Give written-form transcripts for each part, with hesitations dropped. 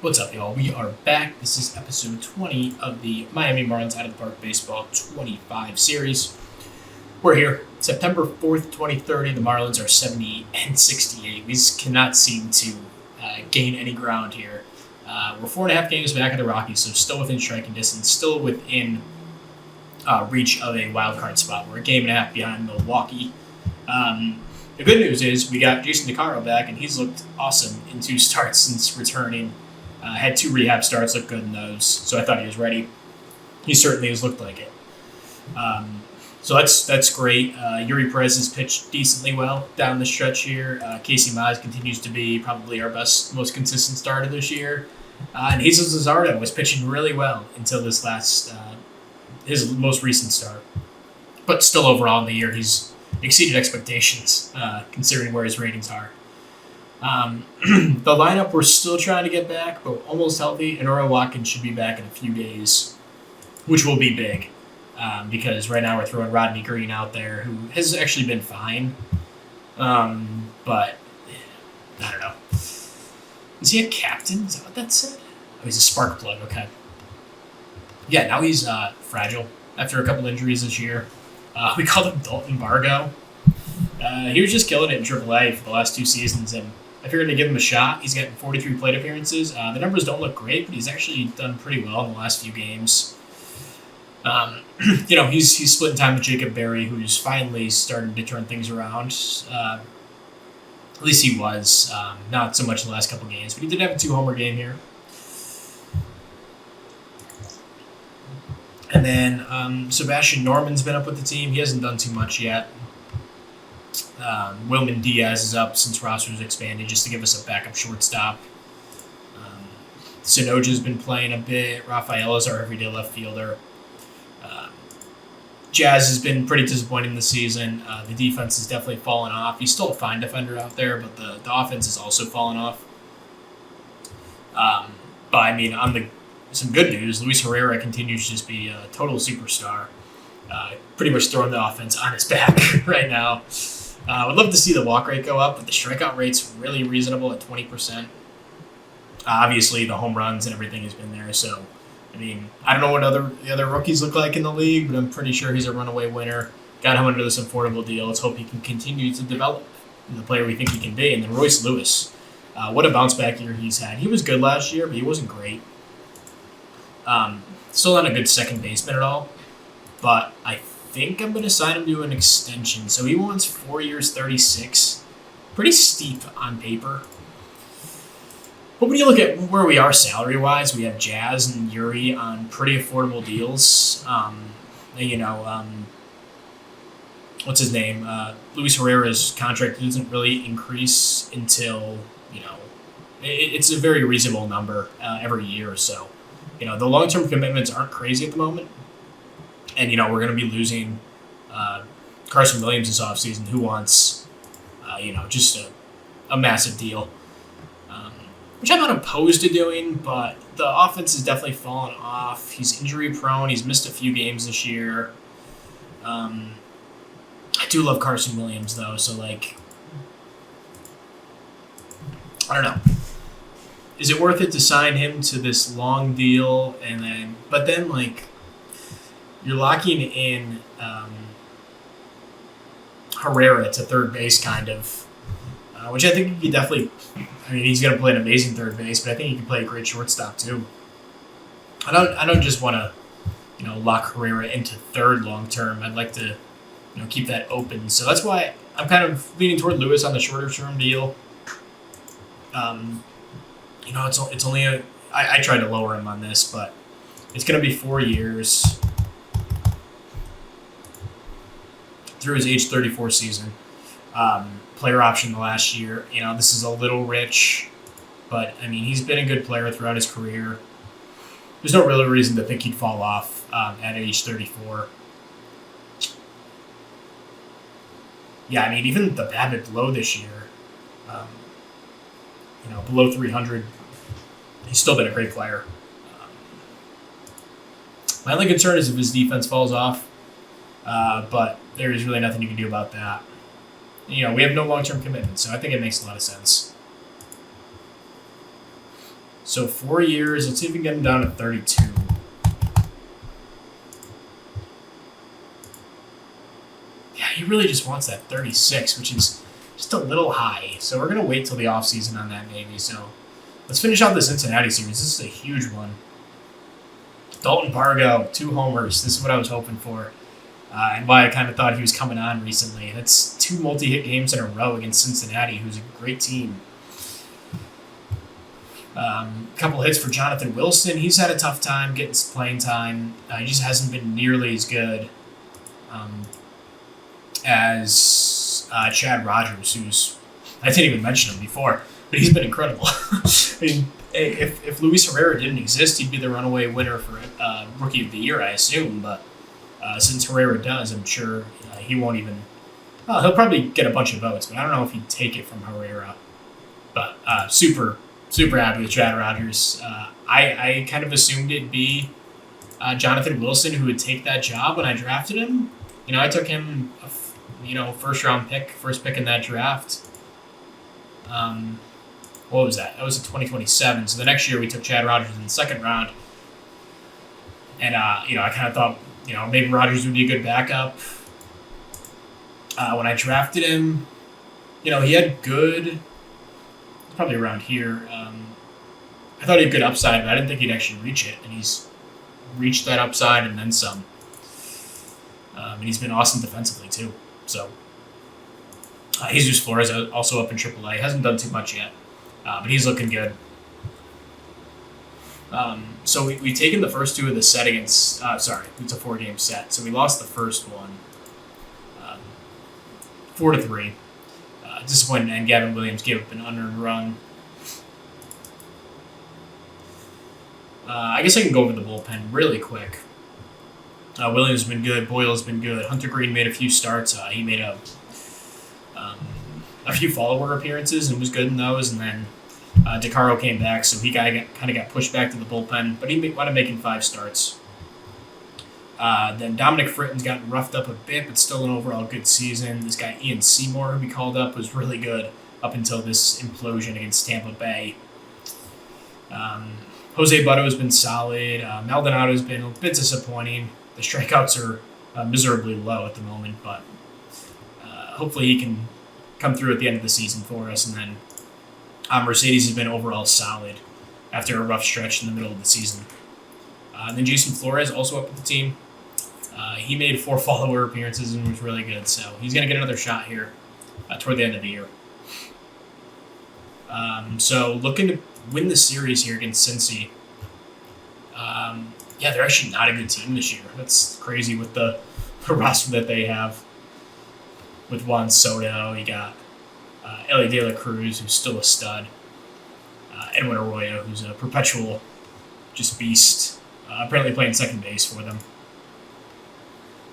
What's up, y'all? We are back. This is episode 20 of the Miami Marlins Out of the Park Baseball 25 series. We're here, September 4th, 2030. The Marlins are 70 and 68. We just cannot seem to gain any ground here. We're 4.5 games back of the Rockies, so still within striking distance, still within reach of a wild card spot. We're a game and a half behind Milwaukee. The good news is we got Jason DeCaro back, and he's looked awesome in 2 starts since returning. Had 2 rehab starts, looked good in those, so I thought he was ready. He certainly has looked like it. So that's great. Yuri Perez has pitched decently well down the stretch here. Casey Mize continues to be probably our best, most consistent starter this year. And Jesus Luzardo was pitching really well until this his most recent start. But still overall in the year, he's exceeded expectations considering where his ratings are. The lineup we're still trying to get back, but almost healthy. And Earl Watkins should be back in a few days, which will be big because right now we're throwing Rodney Green out there, who has actually been fine. But I don't know. Is he a captain? Is that what that said? Oh, he's a spark plug. Okay. Yeah, now he's fragile after a couple injuries this year. We called him Dalton Bargo. He was just killing it in AAA for the last 2 seasons, and I figured to give him a shot. He's gotten 43 plate appearances. The numbers don't look great, but he's actually done pretty well in the last few games. He's splitting time with Jacob Berry, who's finally starting to turn things around. At least he was. Not so much in the last couple games, but he did have a 2-homer game here. And then Sebastian Norman's been up with the team. He hasn't done too much yet. Wilman Diaz is up since rosters expanded just to give us a backup shortstop. Sonoja's been playing a bit. Rafael is our everyday left fielder. Jazz has been pretty disappointing this season. The defense has definitely fallen off. He's still a fine defender out there, but the offense has also fallen off. But I mean, some good news, Luis Herrera continues to just be a total superstar. Pretty much throwing the offense on his back right now. I would love to see the walk rate go up, but the strikeout rate's really reasonable at 20%. Obviously, the home runs and everything has been there. So, I mean, I don't know what the other rookies look like in the league, but I'm pretty sure he's a runaway winner. Got him under this affordable deal. Let's hope he can continue to develop the player we think he can be. And then Royce Lewis, what a bounce back year he's had. He was good last year, but he wasn't great. Still not a good second baseman at all, but I think I'm going to sign him to an extension. So he wants 4 years, 36. Pretty steep on paper. But when you look at where we are salary-wise, we have Jazz and Yuri on pretty affordable deals. What's his name? Luis Herrera's contract doesn't really increase until, it's a very reasonable number every year or so. The long-term commitments aren't crazy at the moment. And, we're going to be losing Carson Williams this offseason, who wants, just a massive deal. Which I'm not opposed to doing, but the offense has definitely fallen off. He's injury-prone. He's missed a few games this year. I do love Carson Williams, though, so, I don't know. Is it worth it to sign him to this long deal but then you're locking in Herrera to third base kind of, which I think he definitely, he's going to play an amazing third base, but I think he can play a great shortstop too. I don't just want to, lock Herrera into third long term. I'd like to, keep that open. So that's why I'm kind of leaning toward Lewis on the shorter term deal. It's only I tried to lower him on this, but it's going to be 4 years through his age 34 season. Player option the last year. This is a little rich, but he's been a good player throughout his career. There's no real reason to think he'd fall off at age 34. Yeah, even the BABIP low this year, below 300, he's still been a great player. My only concern is if his defense falls off, but there is really nothing you can do about that. We have no long-term commitment, so I think it makes a lot of sense. So 4 years. Let's see if we can get him down to 32. Yeah, he really just wants that 36, which is just a little high. So we're going to wait till the offseason on that maybe. So let's finish out the Cincinnati series. This is a huge one. Dalton Pargo, 2 homers. This is what I was hoping for. And why I kind of thought he was coming on recently. That's 2 multi-hit games in a row against Cincinnati, who's a great team. A couple hits for Jonathan Wilson. He's had a tough time getting some playing time. He just hasn't been nearly as good as Chad Rogers, who's, I didn't even mention him before, but he's been incredible. I mean, if Luis Herrera didn't exist, he'd be the runaway winner for Rookie of the Year, I assume. But since Herrera does, I'm sure he won't even. Well, he'll probably get a bunch of votes, but I don't know if he'd take it from Herrera. But super happy with Chad Rogers. I kind of assumed it'd be Jonathan Wilson who would take that job when I drafted him. I took him, first pick in that draft. What was that? That was in 2027. So the next year we took Chad Rogers in the second round. And, I kind of thought, maybe Rogers would be a good backup. When I drafted him, he had good, probably around here. I thought he had good upside, but I didn't think he'd actually reach it. And he's reached that upside and then some. And he's been awesome defensively, too. So, Jesus Flores also up in AAA. Hasn't done too much yet, but he's looking good. So we've taken the first 2 of the set against... it's a 4-game set. So we lost the first one 4-3. Disappointing, and Gavin Williams gave up an unearned run. I guess I can go over the bullpen really quick. Williams has been good. Boyle's been good. Hunter Green made a few starts. He made a few follower appearances and was good in those. And then DeCaro came back, so he kind of got pushed back to the bullpen. But he wound up making 5 starts. Then Dominic Fritton's gotten roughed up a bit, but still an overall good season. This guy Ian Seymour, who we called up, was really good up until this implosion against Tampa Bay. Jose Butto has been solid. Maldonado has been a bit disappointing. The strikeouts are miserably low at the moment, but hopefully he can come through at the end of the season for us. And then Mercedes has been overall solid after a rough stretch in the middle of the season. And then Jason Flores also up with the team. He made 4 follower appearances and was really good, so he's going to get another shot here toward the end of the year. So looking to win the series here against Cincy. They're actually not a good team this year. That's crazy with the roster that they have. With Juan Soto, you got Ellie De La Cruz, who's still a stud. Edwin Arroyo, who's a perpetual just beast. Apparently playing second base for them.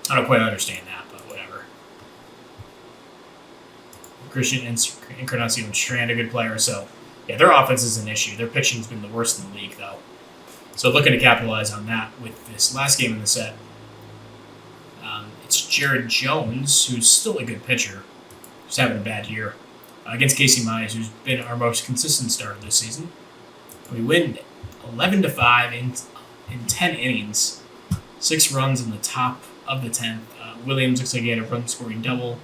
I don't quite understand that, but whatever. Christian Encarnacion Strand, a good player. So, their offense is an issue. Their pitching's been the worst in the league, though. So looking to capitalize on that with this last game in the set. It's Jared Jones, who's still a good pitcher, who's having a bad year, against Casey Mize, who's been our most consistent starter this season. We win 11-5 in 10 innings, 6 runs in the top of the 10th. Williams looks like he had a run-scoring double.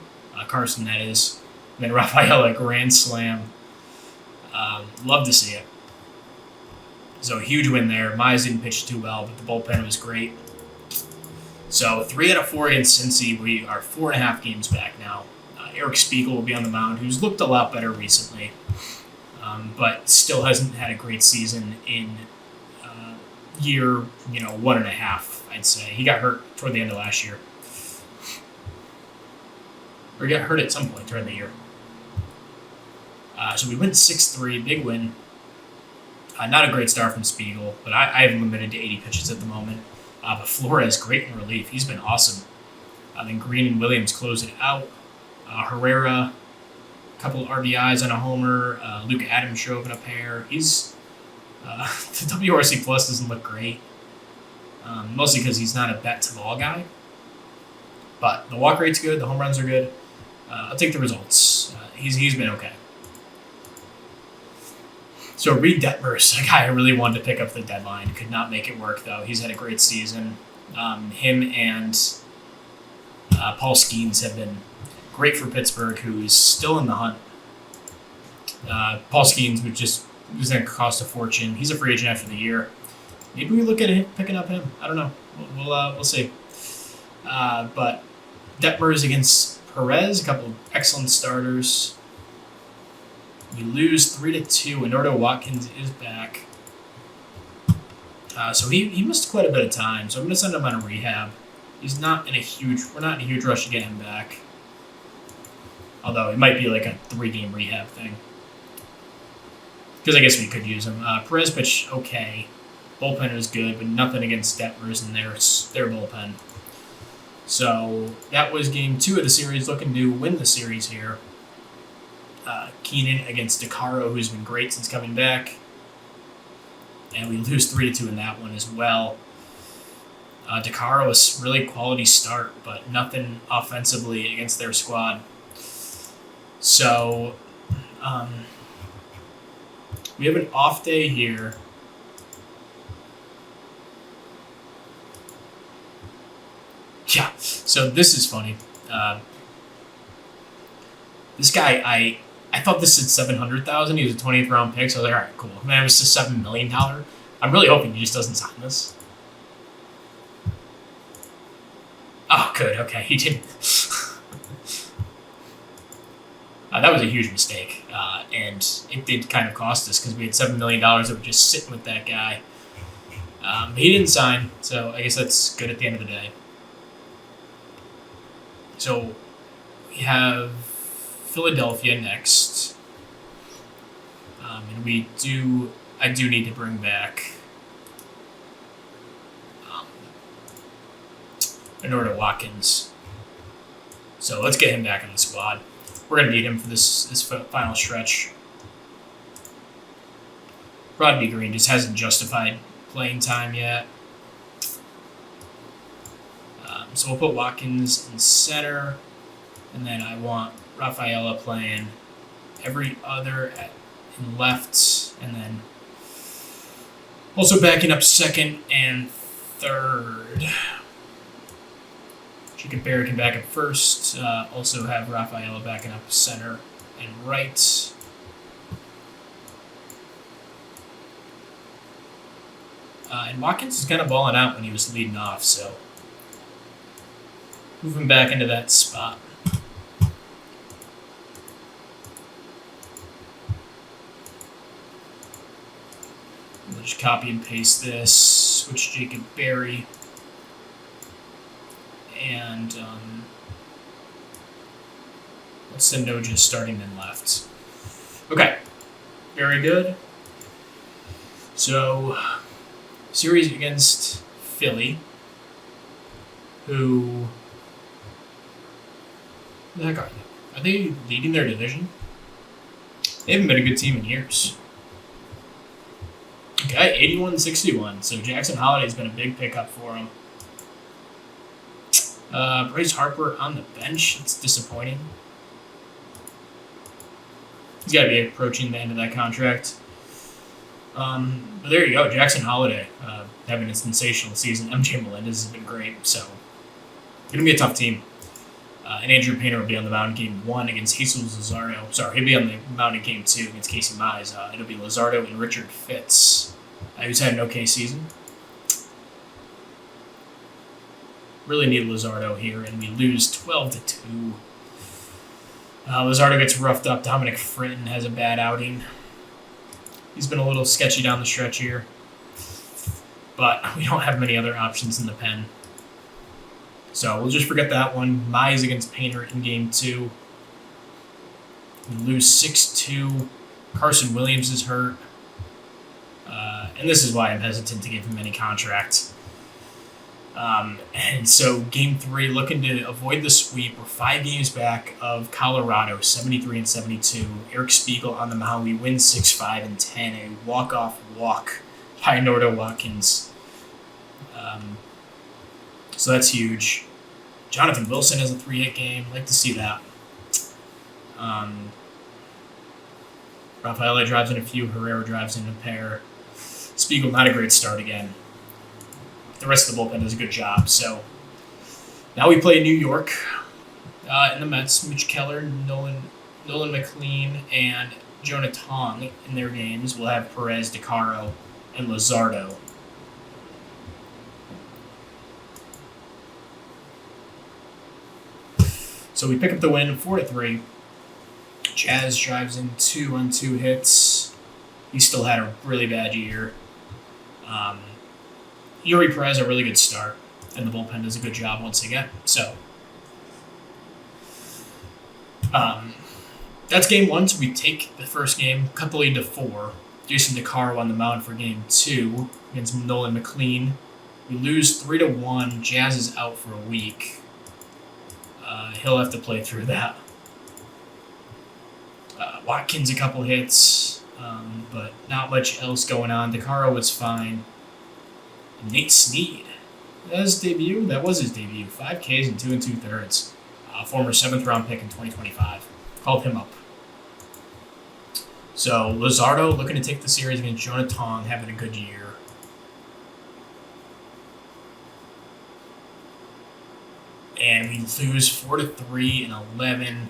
Carson, that is. And then Rafael, a grand slam. Love to see it. So, huge win there. Mize didn't pitch too well, but the bullpen was great. So, 3 out of 4 against Cincy. We are 4.5 games back now. Eric Spiegel will be on the mound, who's looked a lot better recently, but still hasn't had a great season in year, 1.5, I'd say. He got hurt toward the end of last year. Or he got hurt at some point during the year. So we went 6-3, big win. Not a great start from Spiegel, but I have him limited to 80 pitches at the moment. But Flores, great in relief. He's been awesome. Then Green and Williams close it out. Herrera, a couple of RBIs on a homer. Luke Adams drove in a pair. He's the WRC Plus doesn't look great, mostly because he's not a bet-to-ball guy. But the walk rate's good. The home runs are good. I'll take the results. He's been okay. So Reed Detmers, a guy I really wanted to pick up the deadline, could not make it work though. He's had a great season. Him and Paul Skeens have been great for Pittsburgh, who is still in the hunt. Paul Skeens was going to cost a fortune. He's a free agent after the year. Maybe we look at picking up him. I don't know. We'll see. But Detmers against Perez, a couple of excellent starters. We lose 3-2. Eduardo Watkins is back. So he missed quite a bit of time. So I'm going to send him on a rehab. We're not in a huge rush to get him back. Although it might be like a 3-game rehab thing. Because I guess we could use him. Perez pitched okay. Bullpen was good, but nothing against Detmers and their bullpen. So that was game 2 of the series, looking to win the series here. Keenan against DeCaro, who's been great since coming back. And we lose 3-2 in that one as well. DeCaro was really quality start, but nothing offensively against their squad. So we have an off day here. Yeah, so this is funny. This guy, I thought this said $700,000. He was a 20th round pick, so I was like, all right, cool. Man, it was just $7 million. I'm really hoping he just doesn't sign this. Oh, good. Okay, he didn't. That was a huge mistake, and it did kind of cost us because we had $7 million that were just sitting with that guy. He didn't sign, so I guess that's good at the end of the day. So we have Philadelphia next, and I do need to bring back Eduardo Watkins. So let's get him back in the squad. We're going to need him for this final stretch. Rodney Green just hasn't justified playing time yet. So we'll put Watkins in center. And then I want Rafaela playing every other in left. And then also backing up second and third. Jacob Berry can back up first. Also have Rafaela backing up center and right. And Watkins is kind of balling out when he was leading off, so move him back into that spot. We'll just copy and paste this. Switch Jacob Berry. And let's send Noja starting in left. Okay, very good. So, series against Philly, who the heck are they? Are they leading their division? They haven't been a good team in years. Okay, 81-61. So Jackson Holliday's been a big pickup for him. Bryce Harper on the bench. It's disappointing. He's got to be approaching the end of that contract. But there you go. Jackson Holliday having a sensational season. MJ Melendez has been great. So, going to be a tough team. And Andrew Painter will be on the mound in game 1 against Jesus Luzardo. Sorry, he'll be on the mound in game 2 against Casey Mize. It'll be Luzardo and Richard Fitz, who's had an okay season. Really need Luzardo here, and we lose 12-2. Luzardo gets roughed up. Dominic Fritton has a bad outing. He's been a little sketchy down the stretch here, but we don't have many other options in the pen. So we'll just forget that one. Mize against Painter in game 2. We lose 6-2. Carson Williams is hurt. And this is why I'm hesitant to give him any contract. And so game 3, looking to avoid the sweep. We're 5 games back of Colorado, 73-72. Eric Spiegel on the mound. We win 6-5 and 10. A walk-off walk by Eduardo Watkins. So that's huge. Jonathan Wilson has a 3-hit game. Like to see that. Rafaela drives in a few. Herrera drives in a pair. Spiegel, not a great start again. The rest of the bullpen does a good job. So now we play New York in the Mets. Mitch Keller, Nolan McLean, and Jonah Tong in their games. We'll have Perez, DeCaro, and Luzardo. So we pick up the win 4-3. Jazz drives in 2 on 2 hits. He still had a really bad year. Yuri Perez, a really good start, and the bullpen does a good job once again. So that's game 1. So we take the first game, cut the lead to 4. Jason DeCaro on the mound for game 2 against Nolan McLean. We lose 3-1. Jazz is out for a week. He'll have to play through that. Watkins a couple hits, but not much else going on. DeCaro was fine. And Nate Snead, that was his debut. 5 Ks and 2 2/3. Former 7th round pick in 2025. Called him up. So Luzardo looking to take the series against Jonah Tong, having a good year. And we lose 4-3 in 11.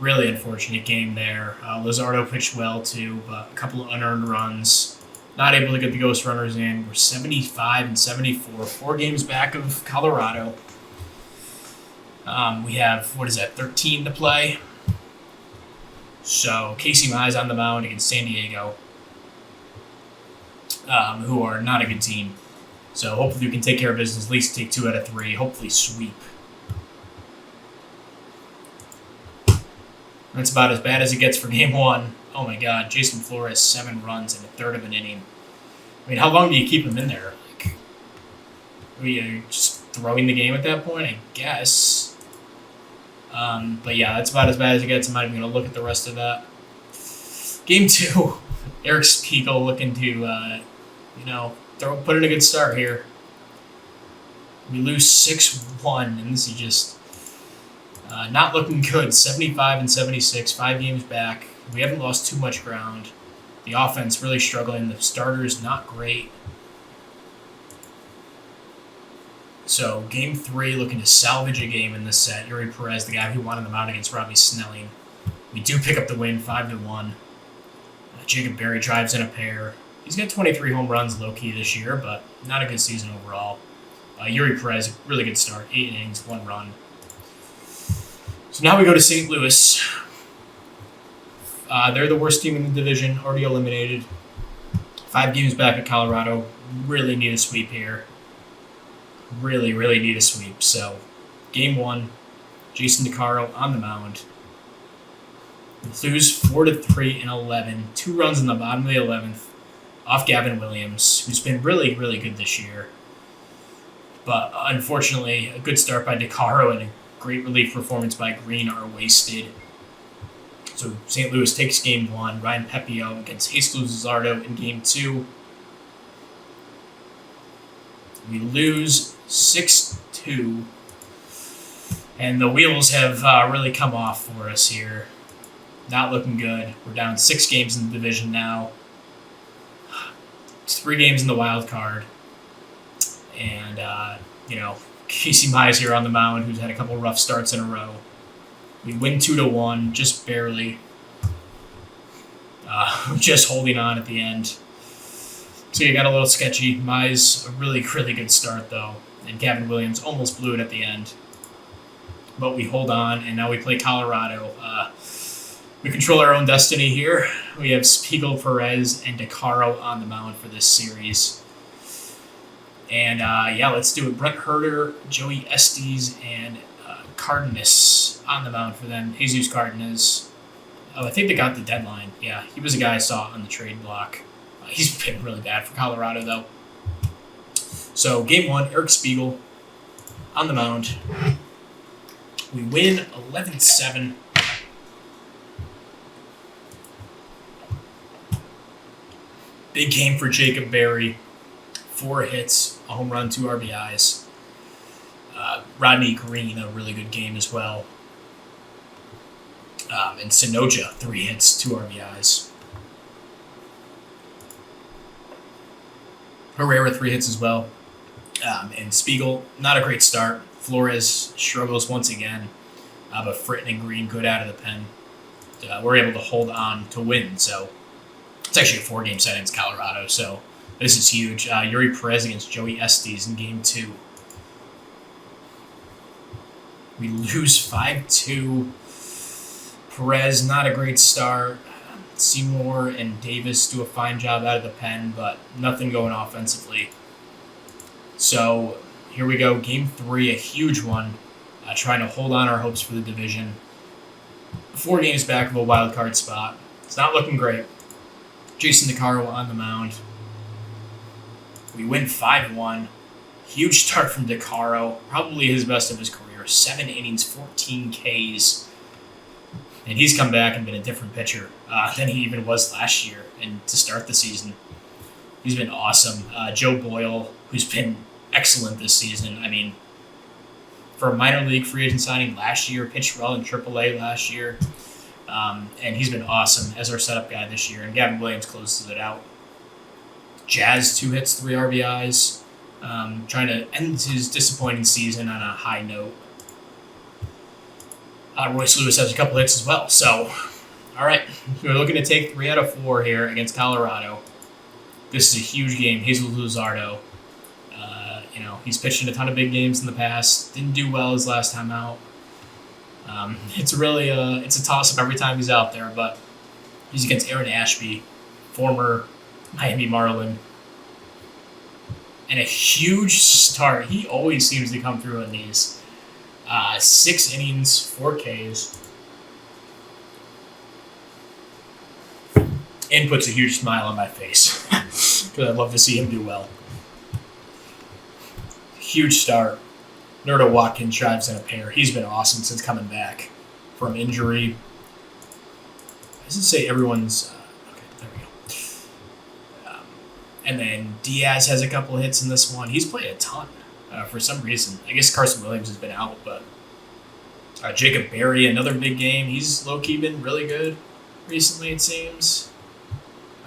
Really unfortunate game there. Luzardo pitched well too, but a couple of unearned runs. Not able to get the ghost runners in. We're 75 and 74, 4 games back of Colorado. We have 13 to play. So Casey Mize on the mound against San Diego, who are not a good team. So hopefully we can take care of business, at least take 2 out of 3, hopefully sweep. That's about as bad as it gets for game 1. Oh my God, Jason Flores, 7 runs in a third of an inning. I mean, how long do you keep him in there? Are you just throwing the game at that point? I guess. But yeah, that's about as bad as it gets. I'm not even going to look at the rest of that. Game 2, Eric Spiegel looking to, put in a good start here. We lose 6-1, and this is just not looking good. 75 and 76, 5 games back. We haven't lost too much ground. The offense really struggling. The starters not great. So game 3, looking to salvage a game in this set. Yuri Perez, the guy who won on the mound against Robbie Snelling. We do pick up the win, 5-1. Jacob Berry drives in a pair. He's got 23 home runs low-key this year, but not a good season overall. Yuri Perez, really good start. 8 innings, 1 run. So now we go to St. Louis. They're the worst team in the division, already eliminated. 5 games back at Colorado. Really need a sweep here. Really, really need a sweep. So, game 1, Jason DeCaro on the mound. We lose 4-3 in 11. 2 runs in the bottom of the 11th off Gavin Williams, who's been really, really good this year. But unfortunately, a good start by DeCaro and a great relief performance by Green are wasted. So St. Louis takes game 1. Ryan Pepio against Jesus Luzardo in game 2. We lose 6-2. And the wheels have really come off for us here. Not looking good. We're down 6 games in the division now. 3 games in the wild card. And, Casey Mize here on the mound, who's had a couple rough starts in a row. We win 2-1, just barely. Just holding on at the end. So you got a little sketchy. Mize, a really, really good start, though. And Gavin Williams almost blew it at the end. But we hold on, and now we play Colorado. We control our own destiny here. We have Spiegel, Perez, and DeCaro on the mound for this series. And, let's do it. Brent Herter, Joey Estes, and Cardenas on the mound for them. Jesus Cardenas. Oh, I think they got the deadline. Yeah, he was a guy I saw on the trade block. He's been really bad for Colorado, though. So, game 1, Eric Spiegel on the mound. We win 11-7. Big game for Jacob Berry. 4 hits, a home run, 2 RBIs. Rodney Green, a really good game as well. And Sonoja, 3 hits, 2 RBIs. Herrera, 3 hits as well. And Spiegel, not a great start. Flores struggles once again. But Fritten and Green good out of the pen. We're able to hold on to win. So it's actually a 4-game set against Colorado. So this is huge. Yuri Perez against Joey Estes in Game 2. We lose 5-2. Perez, not a great start. Seymour and Davis do a fine job out of the pen, but nothing going offensively. So here we go. Game 3, a huge one. Trying to hold on our hopes for the division. 4 games back of a wild card spot. It's not looking great. Jason DeCaro on the mound. We win 5-1. Huge start from DeCaro. Probably his best of his career. 7 innings, 14 Ks. And he's come back and been a different pitcher than he even was last year. And to start the season, he's been awesome. Joe Boyle, who's been excellent this season. I mean, for a minor league free agent signing last year, pitched well in AAA last year. And he's been awesome as our setup guy this year. And Gavin Williams closes it out. Jazz, 2 hits, 3 RBIs. Trying to end his disappointing season on a high note. Royce Lewis has a couple hits as well. So, all right, we're looking to take 3 out of 4 here against Colorado. This is a huge game. Jesus Luzardo, he's pitched in a ton of big games in the past. Didn't do well his last time out. It's really it's a toss-up every time he's out there, but he's against Aaron Ashby, former Miami Marlin. And a huge start. He always seems to come through in these. 6 innings, 4 Ks. And puts a huge smile on my face. Because I'd love to see him do well. Huge start. Nerdo Watkins drives in a pair. He's been awesome since coming back from injury. I should say everyone's... okay, there we go. And then Diaz has a couple hits in this one. He's played a ton for some reason. I guess Carson Williams has been out, but Jacob Berry, another big game. He's low-key been really good recently, it seems.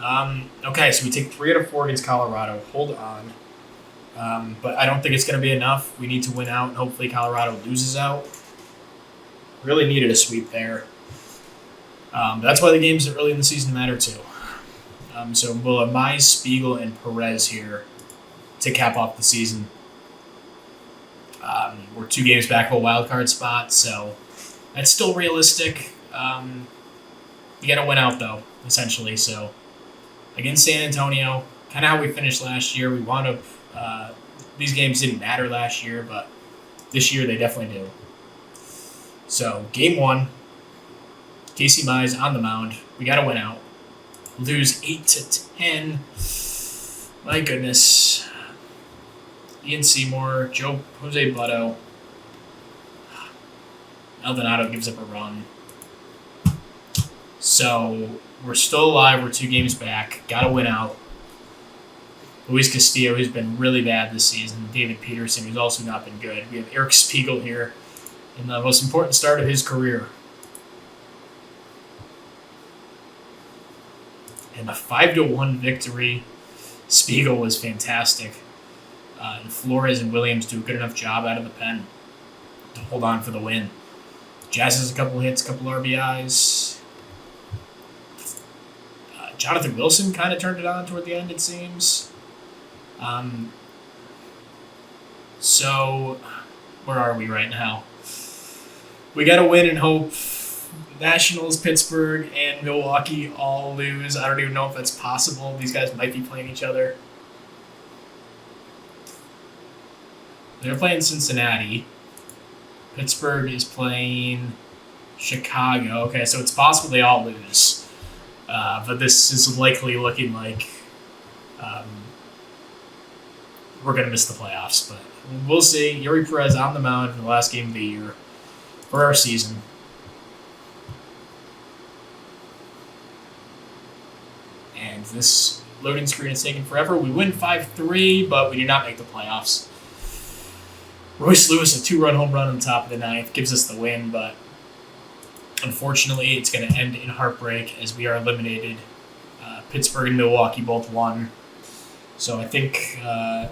Okay, so we take 3 out of 4 against Colorado. Hold on. But I don't think it's going to be enough. We need to win out, and hopefully Colorado loses out. Really needed a sweep there. That's why the games early in the season matter too. So we'll have Mize, Spiegel, and Perez here to cap off the season. We're 2 games back of a wild card spot, so that's still realistic. You got to win out, though, essentially. So against San Antonio, kind of how we finished last year. We wound up these games didn't matter last year, but this year they definitely do. So game 1, Casey Mize on the mound. We got to win out. Lose 8-10. My goodness. Ian Seymour, Jose Butto. Maldonado gives up a run. So we're still alive. We're 2 games back. Got to win out. Luis Castillo, who's been really bad this season. David Peterson, who's also not been good. We have Eric Spiegel here in the most important start of his career. And a 5-1 victory. Spiegel was fantastic. And Flores and Williams do a good enough job out of the pen to hold on for the win. Jazz has a couple hits, a couple RBIs. Jonathan Wilson kind of turned it on toward the end, it seems. So, where are we right now? We got to win and hope Nationals, Pittsburgh, and Milwaukee all lose. I don't even know if that's possible. These guys might be playing each other. They're playing Cincinnati. Pittsburgh is playing Chicago. Okay, so it's possible they all lose. But this is likely looking like we're going to miss the playoffs. But we'll see. Yuri Perez on the mound in the last game of the year for our season. And this loading screen is taking forever. We win 5-3, but we do not make the playoffs. Royce Lewis, a 2-run home run on the top of the 9th, gives us the win, but Unfortunately, it's going to end in heartbreak as we are eliminated. Pittsburgh and Milwaukee both won. So I think, I'm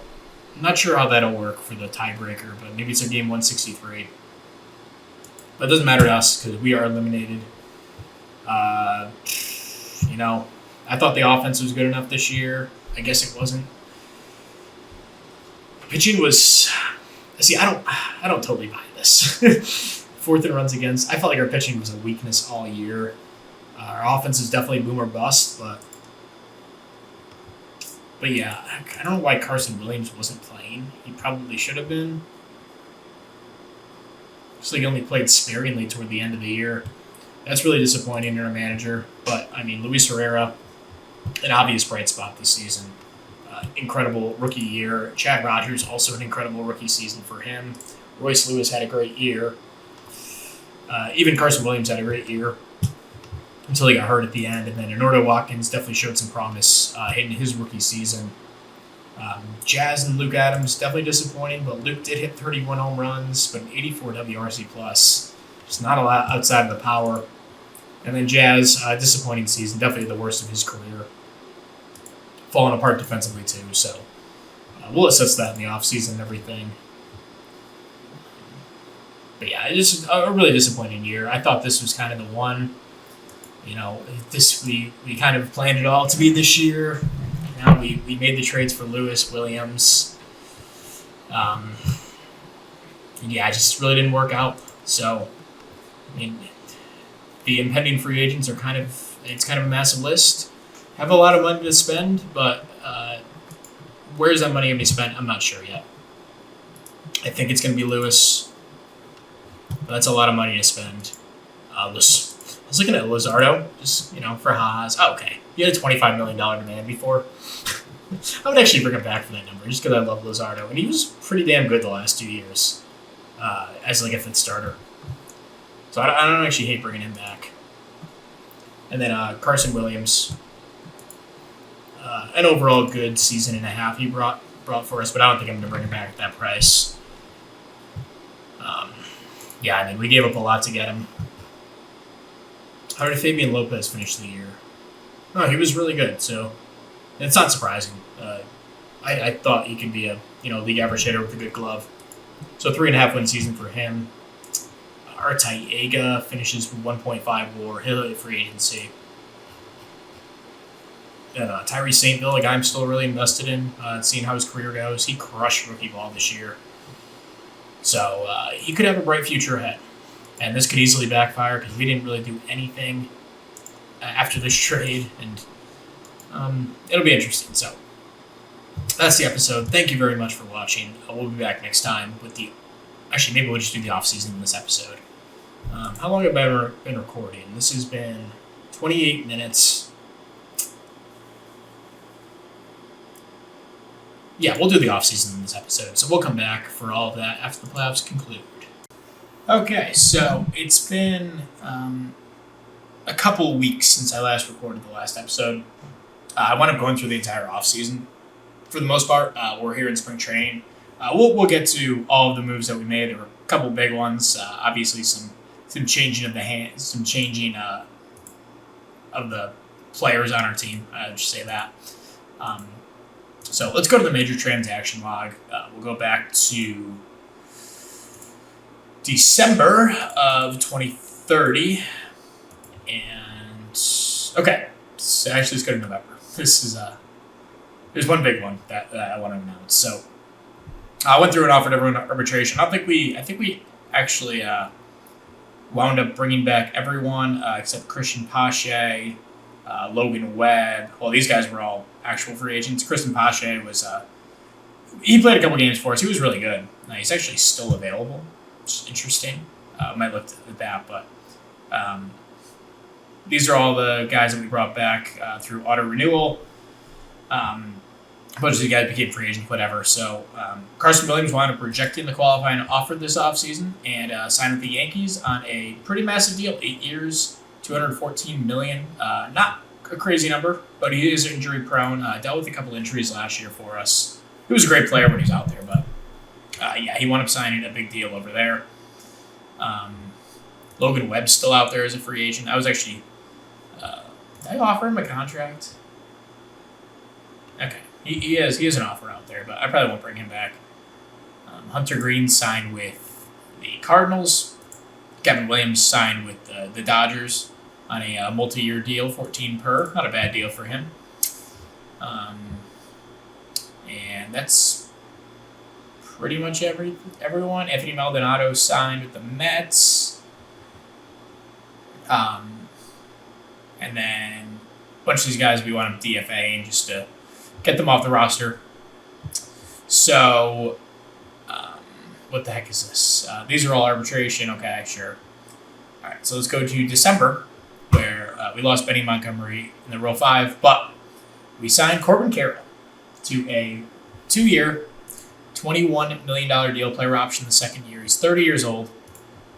not sure how that'll work for the tiebreaker, but maybe it's a game 163. But it doesn't matter to us because we are eliminated. I thought the offense was good enough this year. I guess it wasn't. Pitching was. See, I don't totally buy this. 4th and runs against. I felt like our pitching was a weakness all year. Our offense is definitely boom or bust, but yeah, I don't know why Carson Williams wasn't playing. He probably should have been. Looks like he only played sparingly toward the end of the year. That's really disappointing in our manager. But, Luis Herrera, an obvious bright spot this season. Incredible rookie year. Chad Rogers, also an incredible rookie season for him. Royce Lewis had a great year. Even Carson Williams had a great year until he got hurt at the end. And then Eduardo Watkins definitely showed some promise in his rookie season. Jazz and Luke Adams, definitely disappointing, but Luke did hit 31 home runs, but an 84 WRC+. Just not a lot outside of the power. And then Jazz, disappointing season, definitely the worst of his career. Falling apart defensively too, so we'll assess that in the offseason and everything. But yeah, it's just a really disappointing year. I thought this was kind of the one. We kind of planned it all to be this year. We made the trades for Lewis, Williams. It just really didn't work out. So, the impending free agents are kind of a massive list. Have a lot of money to spend, but where's that money going to be spent? I'm not sure yet. I think it's going to be Lewis. But that's a lot of money to spend. I was looking at Luzardo, just, for ha-has. Oh, okay. You had a $25 million demand before. I would actually bring him back for that number, just because I love Luzardo. And he was pretty damn good the last 2 years as a fifth starter. So I don't actually hate bringing him back. And then Carson Williams. An overall good season and a half he brought for us, but I don't think I'm going to bring him back at that price. We gave up a lot to get him. How did Fabian Lopez finish the year? Oh, he was really good, so it's not surprising. I thought he could be a league average hitter with a good glove. So 3.5 win season for him. Artaiega finishes with 1.5 WAR. He'll hit free agency. And Tyree Saintville, a guy I'm still really invested in, seeing how his career goes. He crushed rookie ball this year. So he could have a bright future ahead. And this could easily backfire because we didn't really do anything after this trade. And it'll be interesting. So that's the episode. Thank you very much for watching. We'll be back next time with the... Actually, maybe we'll just do the off-season in this episode. How long have I been recording? This has been 28 minutes. Yeah, we'll do the off-season in this episode. So we'll come back for all of that after the playoffs conclude. Okay, so it's been a couple weeks since I last recorded the last episode. I wound up going through the entire off-season. For the most part, we're here in spring training. We'll get to all of the moves that we made. There were a couple big ones. Obviously, some changing of the hands, some changing of the players on our team. I would just say that. So let's go to the major transaction log. We'll go back to December of 2030. And, okay. So actually, let's go to November. There's one big one that I want to announce. So I went through and offered everyone arbitration. I think we actually wound up bringing back everyone except Christian Pache, Logan Webb. Well, these guys were all actual free agents. Christian Pache was he played a couple games for us. He was really good. He's actually still available, which is interesting. Might look at that, but these are all the guys that we brought back through auto renewal. A bunch of the guys became free agents, whatever. So Carson Williams wound up rejecting the qualifying offer this offseason and signed with the Yankees on a pretty massive deal, 8 years, $214 million. Not a crazy number, but he is injury prone. Dealt with a couple injuries last year for us. He was a great player when he was out there, but he wound up signing a big deal over there. Logan Webb's still out there as a free agent. I was actually, did I offer him a contract? Okay, he has an offer out there, but I probably won't bring him back. Hunter Green signed with the Cardinals. Kevin Williams signed with the Dodgers on a multi-year deal, 14 per. Not a bad deal for him. And that's pretty much everyone. Anthony Maldonado signed with the Mets. And then a bunch of these guys we want them DFAing just to get them off the roster. So, what the heck is this? These are all arbitration. Okay, sure. All right, so let's go to December, where we lost Benny Montgomery in the Rule 5, but we signed Corbin Carroll to a 2-year, $21 million deal, player option the second year. He's 30 years old.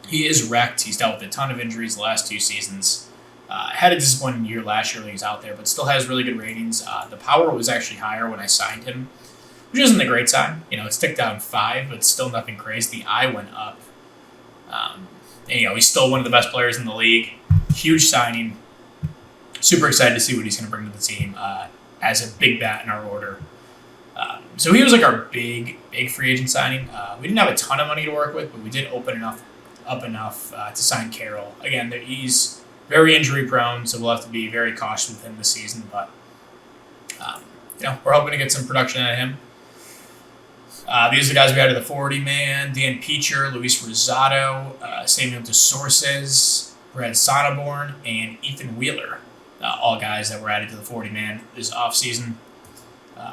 He is wrecked. He's dealt with a ton of injuries the last 2 seasons. Had a disappointing year last year when he was out there, but still has really good ratings. The power was actually higher when I signed him, which isn't a great sign. It's ticked down 5, but still nothing crazy. The eye went up. And, he's still one of the best players in the league. Huge signing. Super excited to see what he's going to bring to the team as a big bat in our order. So he was like our big free agent signing. We didn't have a ton of money to work with, but we did open up enough to sign Carroll. Again, he's very injury prone, so we'll have to be very cautious with him this season. But we're hoping to get some production out of him. These are the guys we added to the 40-man. Dan Peacher, Luis Rosado, Samuel DeSources, Brad Sonneborn, and Ethan Wheeler. All guys that were added to the 40-man this offseason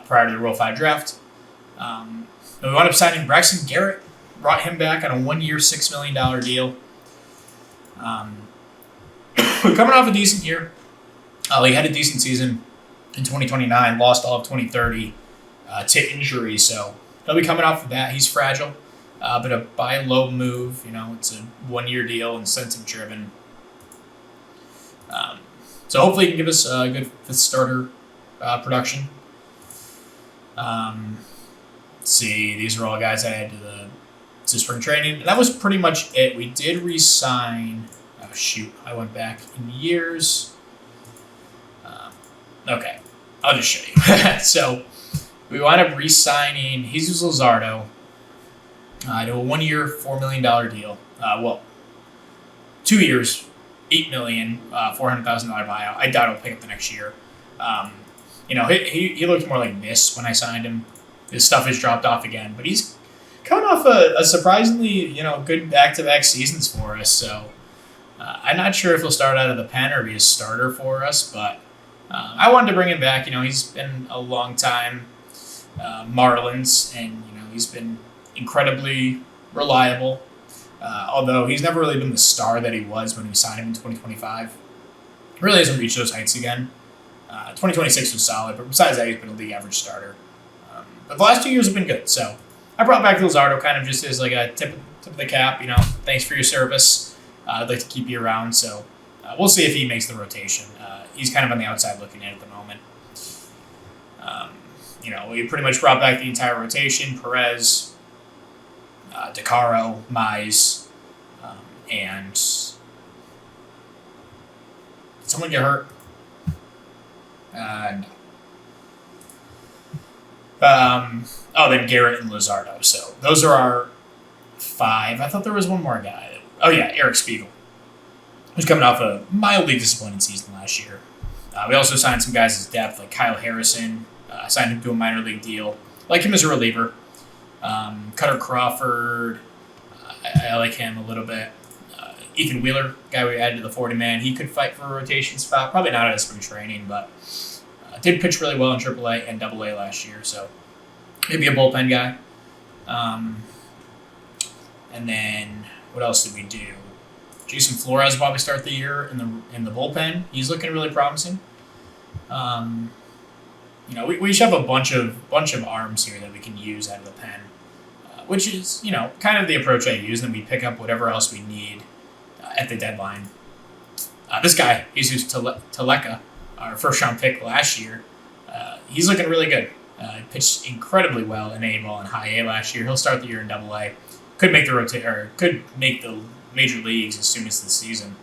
prior to the Rule 5 draft. We wound up signing Braxton Garrett. Brought him back on a 1-year, $6 million deal. We're coming off a decent year. He had a decent season in 2029, lost all of 2030 to injury, so he'll be coming off of that. He's fragile, but a buy low move. It's a 1-year deal, incentive driven. So hopefully he can give us a good fifth starter production. Let's see, these are all guys I had to spring training. And that was pretty much it. We did re-sign. Oh shoot, I went back in years. Okay, I'll just show you. So we wound up re-signing Jesus Luzardo to a 1-year, $4 million deal. 2 years, $8 million, $400,000 buyout. I doubt he'll pick up the next year. He looked more like this when I signed him. His stuff has dropped off again, but he's coming off a surprisingly good back-to-back seasons for us. So I'm not sure if he'll start out of the pen or be a starter for us, but I wanted to bring him back. He's been a long time Marlins, and he's been incredibly reliable. Although he's never really been the star that he was when we signed him in 2025. Really hasn't reached those heights again. 2026 was solid, but besides that, he's been a league average starter. But the last 2 years have been good. So I brought back Luzardo kind of just as like a tip of the cap. Thanks for your service. I'd like to keep you around. So we'll see if he makes the rotation. He's kind of on the outside looking in at the moment. We pretty much brought back the entire rotation. Perez, DeCaro, Mize, and did someone get hurt? No. Then Garrett and Luzardo. So those are our 5. I thought there was one more guy. Oh yeah, Eric Spiegel, who's coming off a mildly disappointing season last year. We also signed some guys as depth, like Kyle Harrison. Signed him to a minor league deal. Like him as a reliever. Cutter Crawford. I like him a little bit. Ethan Wheeler, guy we added to the 40-man. He could fight for a rotation spot. Probably not at a spring training, but did pitch really well in AAA and AA last year. So maybe a bullpen guy. And then what else did we do? Jason Flores will probably start the year in the bullpen. He's looking really promising. We should have a bunch of arms here that we can use out of the pen, which is kind of the approach I use. And then we pick up whatever else we need at the deadline. This guy, Jesus Teleka, our first round pick last year, he's looking really good. He pitched incredibly well in A-ball and high A last year. He'll start the year in AA. Could make the major leagues as soon as the season.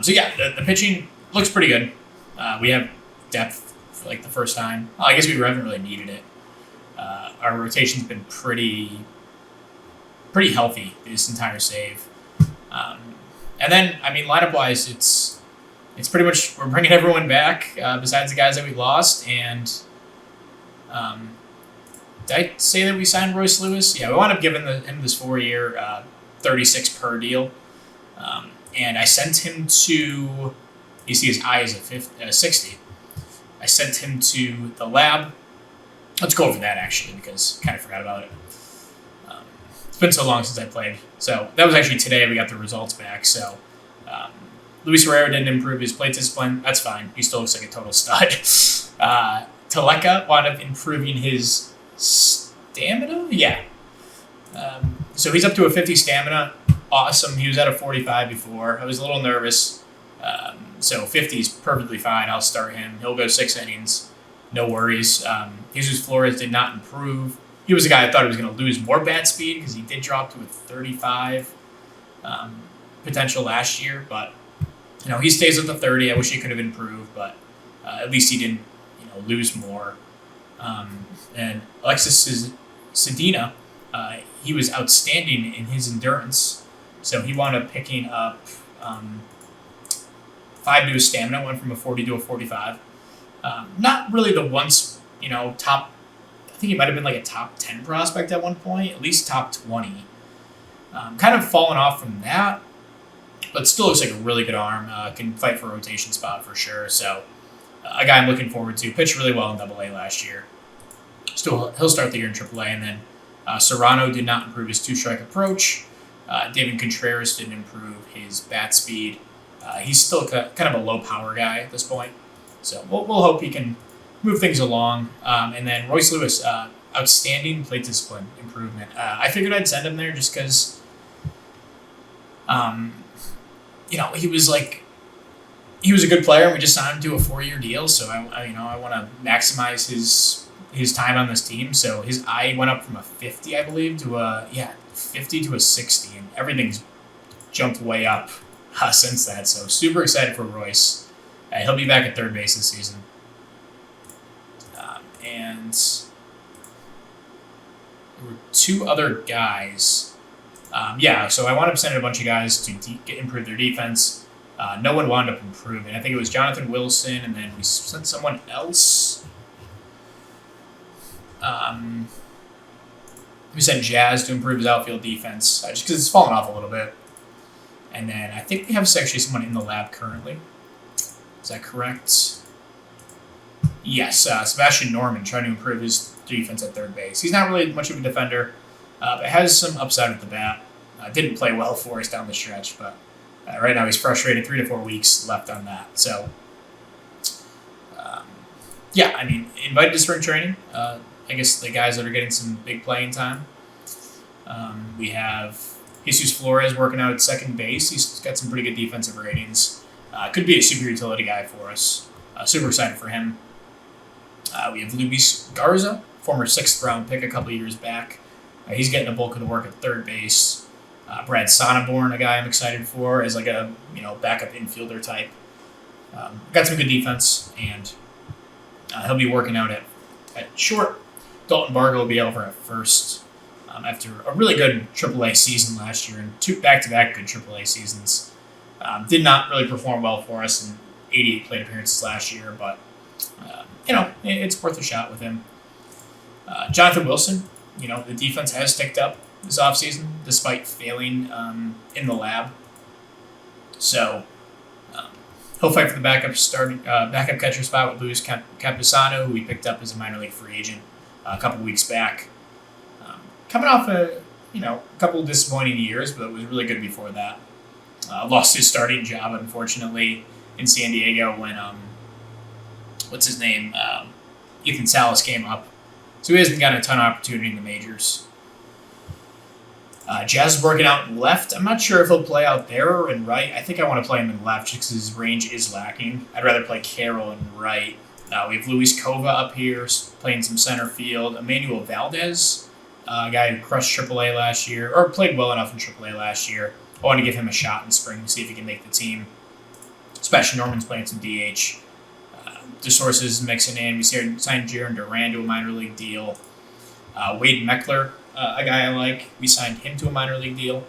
So yeah, the pitching looks pretty good. We have depth for like the first time. Well, I guess we haven't really needed it. Our rotation's been pretty healthy this entire save. And then, I mean, lineup-wise, it's pretty much we're bringing everyone back besides the guys that we lost. And did I say that we signed Royce Lewis? Yeah, we wound up giving him this 4-year, $36 per deal. And I sent him to, you see his eye is a 60. I sent him to the lab. Let's go over that, actually, because I kind of forgot about it. It's been so long since I played. So that was actually today we got the results back. So Luis Herrera didn't improve his plate discipline. That's fine. He still looks like a total stud. Taleka wound up improving his stamina? Yeah. So he's up to a 50 stamina. Awesome. He was at a 45 before. I was a little nervous. So 50 is perfectly fine. I'll start him. He'll go 6 innings. No worries. Jesus Flores did not improve. He was a guy I thought he was going to lose more bat speed because he did drop to a 35 potential last year. But, he stays at the 30. I wish he could have improved, but at least he didn't, lose more. And Alexis Sedina, he was outstanding in his endurance. So he wound up picking up 5 to his stamina, went from a 40 to a 45. Not really the once, top, I think he might have been like a top 10 prospect at one point, at least top 20. Kind of fallen off from that, but still looks like a really good arm. Can fight for a rotation spot for sure. So a guy I'm looking forward to. Pitched really well in AA last year. Still, he'll start the year in AAA. And then Serrano did not improve his 2-strike approach. David Contreras didn't improve his bat speed. He's still kind of a low power guy at this point. So we'll hope he can move things along. And then Royce Lewis, outstanding plate discipline improvement. I figured I'd send him there just because, he was a good player, and we just signed him to a 4-year deal. So I want to maximize his time on this team. So his eye went up from a 50, I believe, to a 50 to a 60, and everything's jumped way up since that. So super excited for Royce. He'll be back at third base this season. And there were 2 other guys. So I wound up sending a bunch of guys to improve their defense. No one wound up improving. I think it was Jonathan Wilson, and then we sent someone else. We sent Jazz to improve his outfield defense, just because it's fallen off a little bit. And then I think we have actually someone in the lab currently. Is that correct? Yes, Sebastian Norman trying to improve his defense at third base. He's not really much of a defender, but has some upside with the bat. Didn't play well for us down the stretch, but right now he's frustrated. 3 to 4 weeks left on that. So, invited to spring training. I guess the guys that are getting some big playing time. We have Jesus Flores working out at second base. He's got some pretty good defensive ratings. Could be a super utility guy for us. Super excited for him. We have Luis Garza, former 6th round pick a couple years back. He's getting a bulk of the work at third base. Brad Sonneborn, a guy I'm excited for, as like a backup infielder type. Got some good defense, and he'll be working out at short. Dalton Barger will be over at first after a really good AAA season last year and 2 back-to-back good AAA seasons. Did not really perform well for us in 88 plate appearances last year, but it's worth a shot with him. Jonathan Wilson, the defense has ticked up this offseason despite failing in the lab. So he'll fight for the backup catcher spot with Luis Campusano, who we picked up as a minor league free agent a couple weeks back. Coming off a couple disappointing years, but it was really good before that. Lost his starting job, unfortunately, in San Diego when Ethan Salas came up. So he hasn't gotten a ton of opportunity in the majors. Jazz is working out in left. I'm not sure if he'll play out there or in right. I think I want to play him in left just because his range is lacking. I'd rather play Carroll in right. We have Luis Cova up here playing some center field. Emmanuel Valdez A guy who crushed AAA last year, or played well enough in AAA last year. I want to give him a shot in spring to see if he can make the team. Especially Norman's playing some DH. DeSource is mixing in. We signed Jaron Duran to a minor league deal. Wade Meckler, a guy I like. We signed him to a minor league deal.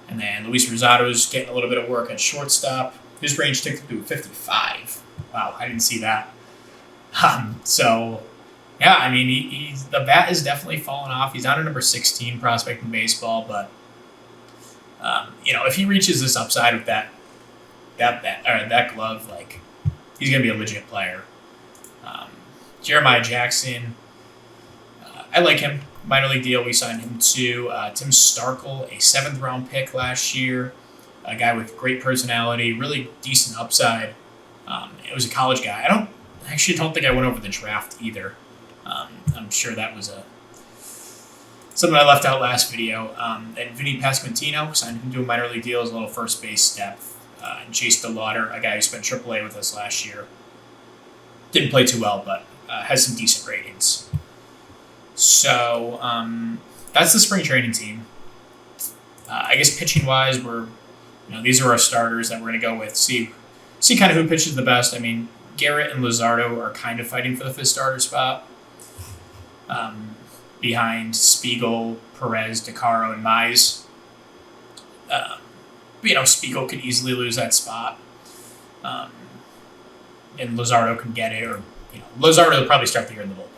And then Luis Rosado is getting a little bit of work at shortstop. His range ticked up to 55. Wow, I didn't see that. Yeah, I mean, he's the bat is definitely falling off. He's not a number 16 prospect in baseball, but if he reaches this upside with that glove, like, he's gonna be a legit player. Jeremiah Jackson, I like him. Minor league deal, we signed him to. Tim Starkle, a 7th round pick last year, a guy with great personality, really decent upside. It was a college guy. I don't think I went over the draft either. I'm sure that was something I left out last video. And Vinny Pasquantino, signed him to a minor league deal as a little first base depth. And Chase DeLauder, a guy who spent AAA with us last year. Didn't play too well, but has some decent ratings. So that's the spring training team. I guess pitching wise, these are our starters that we're going to go with. See kind of who pitches the best. I mean, Garrett and Luzardo are kind of fighting for the 5th starter spot. Behind Spiegel, Perez, DeCaro, and Mize. Spiegel could easily lose that spot. And Luzardo can get it, or Luzardo will probably start the year in the bullpen.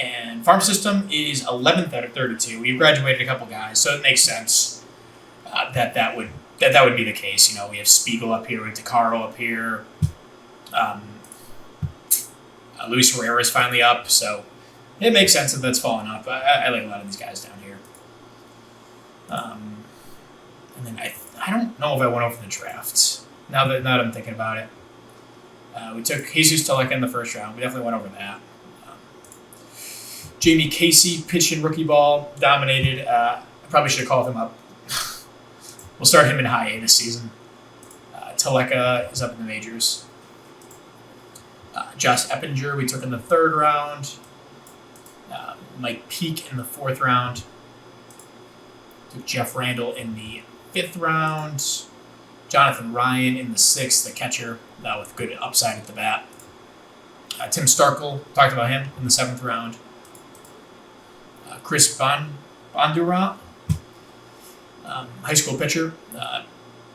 And farm system is 11th out of 32. We graduated a couple guys, so it makes sense that would be the case. We have Spiegel up here, we have DeCaro up here. Luis Herrera is finally up, so it makes sense that that's fallen off. I like a lot of these guys down here. And then I don't know if I went over the drafts. Now that I'm thinking about it. We took Jesus Teleka in the 1st round. We definitely went over that. Jamie Casey pitched in rookie ball, dominated. I probably should have called him up. We'll start him in high A this season. Teleka is up in the majors. Josh Eppinger, we took in the 3rd round. Mike Peake in the 4th round. Took Jeff Randall in the 5th round. Jonathan Ryan in the 6th, the catcher, with good upside at the bat. Tim Starkle, talked about him in the 7th round. Chris Bondurant, high school pitcher,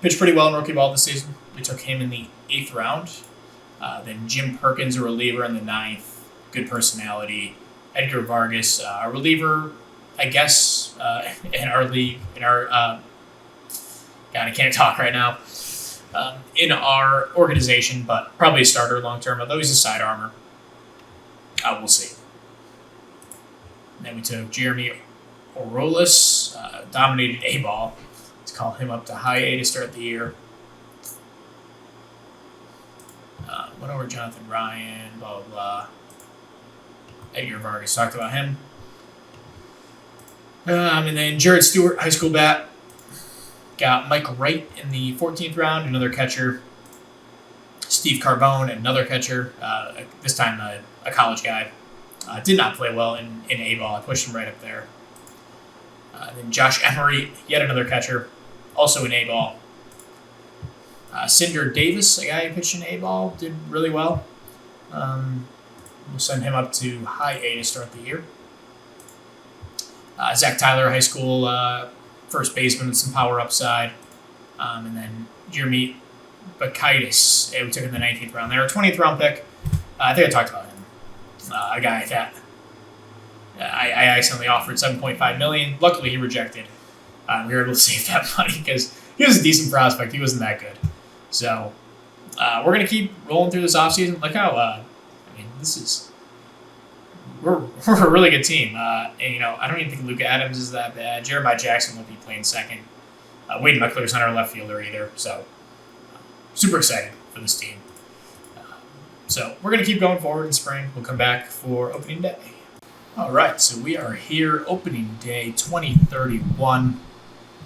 pitched pretty well in rookie ball this season. We took him in the 8th round. Then Jim Perkins, a reliever, in the 9th. Good personality. Edgar Vargas, a reliever, I guess, in our league, God, I can't talk right now. In our organization, but probably a starter long term, although he's a side armor. We'll see. And then we took Jeremy Orolis, dominated A-ball. Let's call him up to high A to start the year. Went over Jonathan Ryan, blah, blah, blah. Edgar Vargas, talked about him. And then Jared Stewart, high school bat. Got Mike Wright in the 14th round, another catcher. Steve Carbone, another catcher. This time a college guy. Did not play well in A-ball. I pushed him right up there. Then Josh Emery, yet another catcher, also in A-ball. Cinder Davis, a guy who pitched in A-ball, did really well. We'll send him up to high A to start the year. Zach Tyler, high school first baseman with some power upside. And then Jeremy Bakaitis, we took in the 19th round. They're a 20th round pick. I think I talked about him. A guy that I accidentally offered $7.5 million. Luckily, he rejected. We were able to save that money because he was a decent prospect. He wasn't that good. So we're going to keep rolling through this offseason. Look how, we're a really good team. And, I don't even think Luka Adams is that bad. Jeremiah Jackson won't be playing second. Wade Meckler's not our left fielder either. So super excited for this team. So we're going to keep going forward in spring. We'll come back for opening day. All right, so we are here, opening day 2031.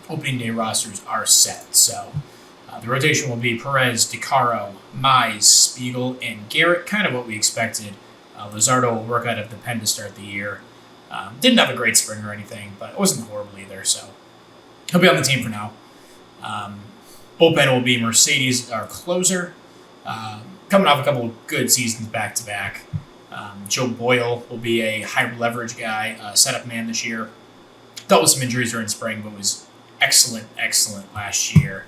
Opening day rosters are set. So The rotation will be Perez, DeCaro, Mize, Spiegel, and Garrett, kind of what we expected. Luzardo will work out of the pen to start the year. Didn't have a great spring or anything, but it wasn't horrible either, so he'll be on the team for now. Bullpen will be Mercedes, our closer, coming off a couple of good seasons back-to-back. Joe Boyle will be a high-leverage guy, setup man this year. Dealt with some injuries during spring, but was excellent last year.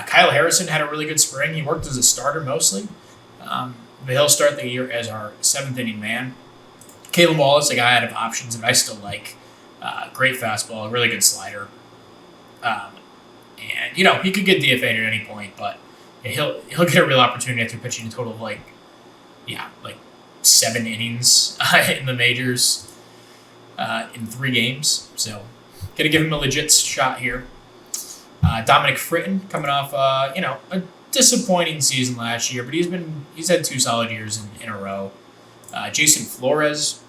Kyle Harrison had a really good spring. He worked as a starter mostly, but he'll start the year as our seventh-inning man. Caleb Wallace, a guy out of options that I still like. Great fastball, really good slider. And, he could get DFA'd at any point, but he'll get a real opportunity after pitching a total of 7 innings in the majors in 3 games. So, got to give him a legit shot here. Dominic Fritton coming off, a disappointing season last year, but he's had 2 solid years in a row. Jason Flores,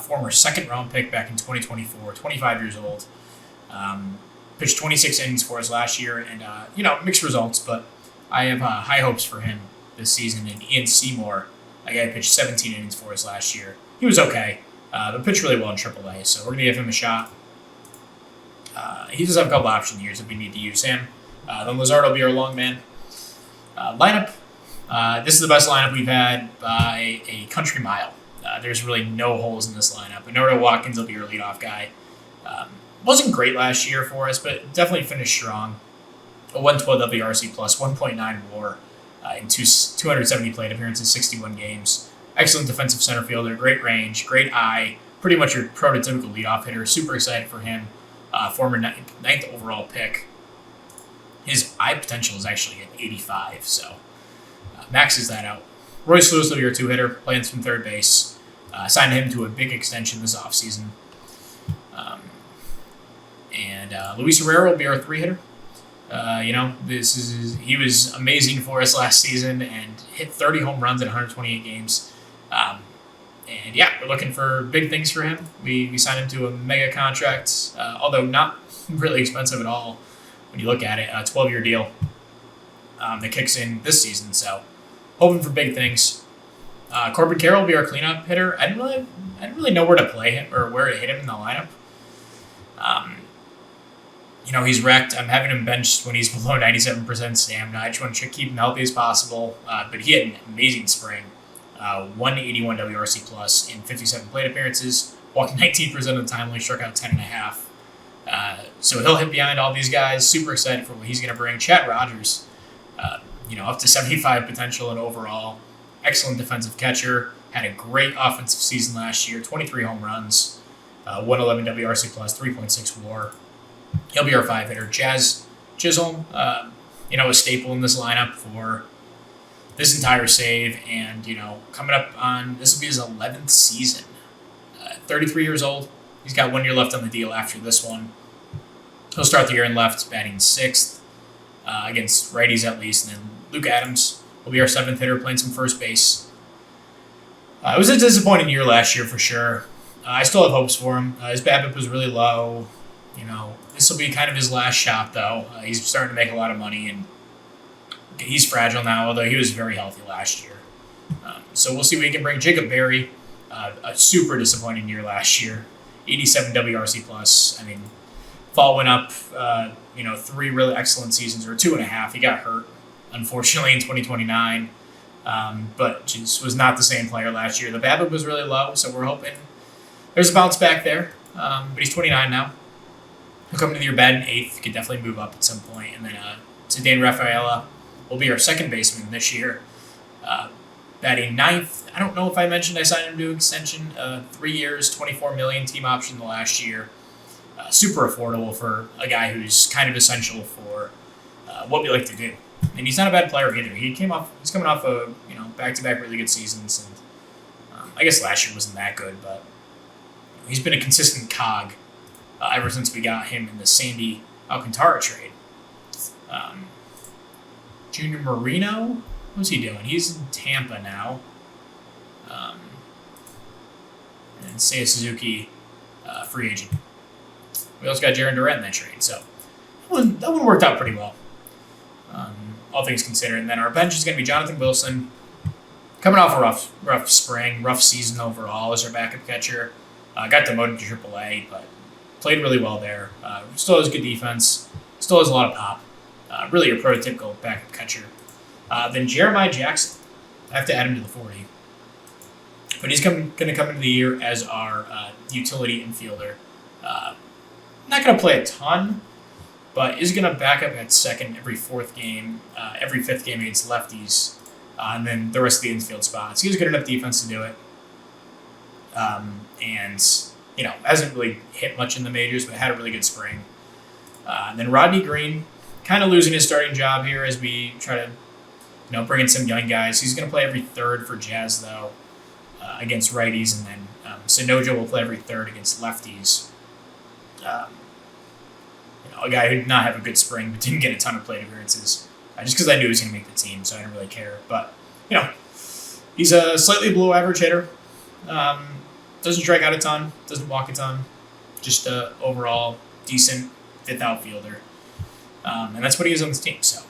former second-round pick back in 2024, 25 years old. Pitched 26 innings for us last year, and, mixed results, but I have high hopes for him this season. And Ian Seymour, a guy who pitched 17 innings for us last year. He was okay, but pitched really well in AAA, so we're going to give him a shot. He does have a couple option years if we need to use him. Then Luzardo will be our long man. Lineup. This is the best lineup we've had by a country mile. There's really no holes in this lineup. Bernardo Watkins will be our leadoff guy. Wasn't great last year for us, but definitely finished strong. A 112 WRC plus, 1.9 WAR in 270 plate appearances, 61 games. Excellent defensive center fielder, great range, great eye. Pretty much your prototypical leadoff hitter. Super excited for him. Former ninth overall pick. His eye potential is actually at 85, so maxes that out. Royce Lewis will be your 2-hitter, playing from third base. Signed him to a big extension this offseason. And Luis Herrera will be our 3-hitter. He was amazing for us last season and hit 30 home runs in 128 games. We're looking for big things for him. We signed him to a mega contract, although not really expensive at all when you look at it. A 12-year deal that kicks in this season, so hoping for big things. Corbin Carroll will be our cleanup hitter. I didn't really know where to play him or where to hit him in the lineup. He's wrecked. I'm having him benched when he's below 97% stamina. I just want to keep him healthy as possible. But he had an amazing spring. 181 WRC plus in 57 plate appearances. Walked 19% of the time, only struck out 10.5. So he'll hit behind all these guys. Super excited for what he's going to bring. Chad Rogers, up to 75 potential and overall. Excellent defensive catcher. Had a great offensive season last year. 23 home runs. 111 WRC plus, 3.6 WAR. He'll be our 5-hitter. Jazz Chisholm, a staple in this lineup for this entire save. And, coming up on, this will be his 11th season. 33 years old. He's got 1 year left on the deal after this one. He'll start the year in left, batting 6th against righties at least. And then Luke Adams will be our 7th hitter, playing some first base. It was a disappointing year last year for sure. I still have hopes for him. His BABIP was really low. This will be kind of his last shot, though. He's starting to make a lot of money, and he's fragile now, although he was very healthy last year. So we'll see what he can bring. Jacob Berry, a super disappointing year last year. 87 WRC plus. I mean, fall went up, 3 really excellent seasons, or 2.5. He got hurt, unfortunately, in 2029. But just was not the same player last year. The BABIP was really low, so we're hoping there's a bounce back there. But he's 29 now. He'll come into the year batting 8th. Could definitely move up at some point. And then Zidane Rafaela will be our second baseman this year. Batting 9th. I don't know if I mentioned I signed him to an extension. 3 years, $24 million team option the last year. Super affordable for a guy who's kind of essential for what we like to do. And he's not a bad player either. He's coming off of back-to-back really good seasons. And I guess last year wasn't that good, but he's been a consistent cog ever since we got him in the Sandy Alcantara trade. Junior Marino, what's he doing? He's in Tampa now. And Seiya Suzuki, free agent. We also got Jaron Durrett in that trade, so that one worked out pretty well. all things considered. And then our bench is going to be Jonathan Wilson, coming off a rough spring, rough season overall as our backup catcher. Got demoted to AAA, but played really well there. Still has good defense. Still has a lot of pop. Really a prototypical backup catcher. Then Jeremiah Jackson. I have to add him to the 40. But he's going to come into the year as our utility infielder. Not going to play a ton, but is going to back up at second every fifth game against lefties, and then the rest of the infield spots. He has good enough defense to do it. And hasn't really hit much in the majors, but had a really good spring. And then Rodney Green, kind of losing his starting job here as we try to, bring in some young guys. He's going to play every third for Jazz, though, against righties, and then Sonoja will play every third against lefties. A guy who did not have a good spring, but didn't get a ton of plate appearances, just because I knew he was going to make the team, so I didn't really care. But, he's a slightly below average hitter. Doesn't strike out a ton, doesn't walk a ton, just a overall decent fifth outfielder. And that's what he is on this team, so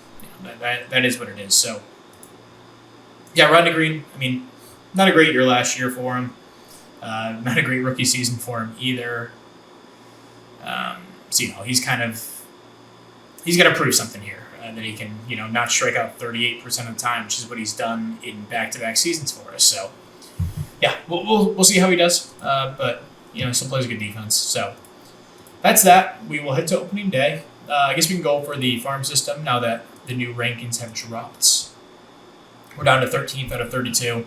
that is what it is. So, yeah, Rodney Green, not a great year last year for him. Not a great rookie season for him either. So, he's got to prove something here, that he can, not strike out 38% of the time, which is what he's done in back-to-back seasons for us. So, yeah, we'll see how he does. But, still plays good defense. So, that's that. We will head to opening day. I guess we can go over the farm system now that the new rankings have dropped. We're down to 13th out of 32.